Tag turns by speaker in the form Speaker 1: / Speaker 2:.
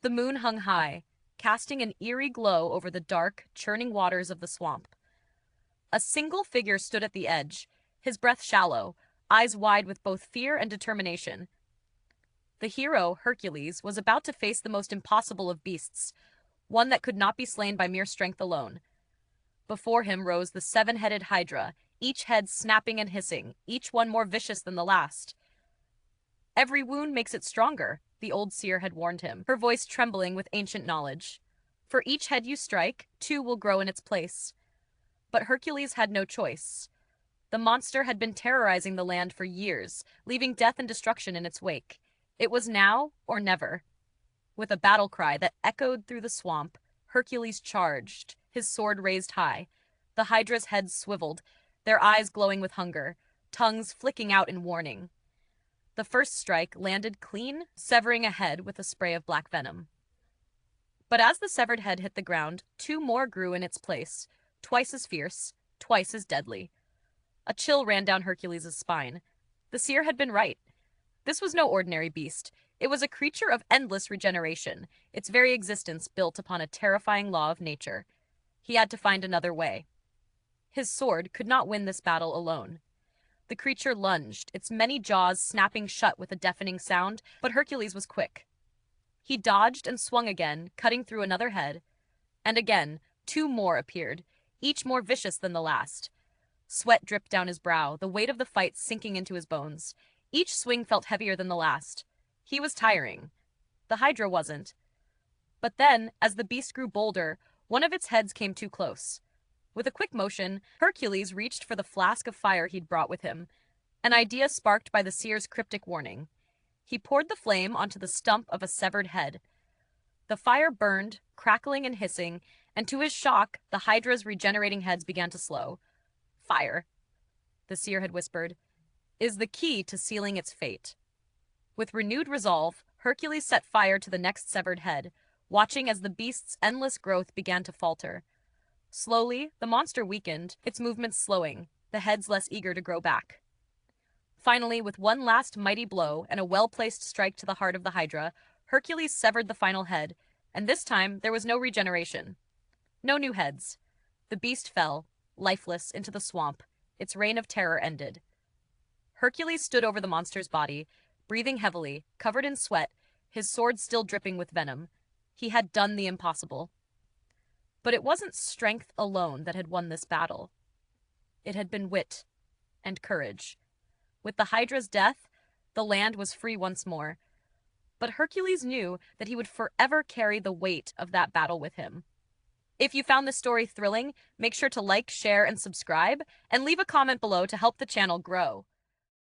Speaker 1: The moon hung high, casting an eerie glow over the dark, churning waters of the swamp. A single figure stood at the edge, his breath shallow, eyes wide with both fear and determination. The hero, Hercules, was about to face the most impossible of beasts, one that could not be slain by mere strength alone. Before him rose the Seven-Headed Hydra, each head snapping and hissing, each one more vicious than the last. Every wound makes it stronger, the old seer had warned him, her voice trembling with ancient knowledge. For each head you strike, two will grow in its place. But Hercules had no choice. The monster had been terrorizing the land for years, leaving death and destruction in its wake. It was now or never. With a battle cry that echoed through the swamp, Hercules charged, his sword raised high. The Hydra's heads swiveled, their eyes glowing with hunger, tongues flicking out in warning. The first strike landed clean, severing a head with a spray of black venom. But as the severed head hit the ground, two more grew in its place, twice as fierce, twice as deadly. A chill ran down Hercules' spine. The seer had been right. This was no ordinary beast. It was a creature of endless regeneration, its very existence built upon a terrifying law of nature. He had to find another way. His sword could not win this battle alone. The creature lunged, its many jaws snapping shut with a deafening sound, but Hercules was quick. He dodged and swung again, cutting through another head. And again, two more appeared, each more vicious than the last. Sweat dripped down his brow, the weight of the fight sinking into his bones. Each swing felt heavier than the last. He was tiring. The Hydra wasn't. But then, as the beast grew bolder, one of its heads came too close. With a quick motion, Hercules reached for the flask of fire he'd brought with him, an idea sparked by the seer's cryptic warning. He poured the flame onto the stump of a severed head. The fire burned, crackling and hissing, and to his shock, the Hydra's regenerating heads began to slow. Fire, the seer had whispered, is the key to sealing its fate. With renewed resolve, Hercules set fire to the next severed head, watching as the beast's endless growth began to falter. Slowly, the monster weakened, its movements slowing, the heads less eager to grow back. Finally, with one last mighty blow and a well-placed strike to the heart of the Hydra, Hercules severed the final head, and this time there was no regeneration. No new heads. The beast fell, lifeless, into the swamp, its reign of terror ended. Hercules stood over the monster's body, breathing heavily, covered in sweat, his sword still dripping with venom. He had done the impossible. But it wasn't strength alone that had won this battle. It had been wit and courage. With the Hydra's death, the land was free once more. But Hercules knew that he would forever carry the weight of that battle with him. If you found this story thrilling, make sure to like, share, and subscribe, and leave a comment below to help the channel grow.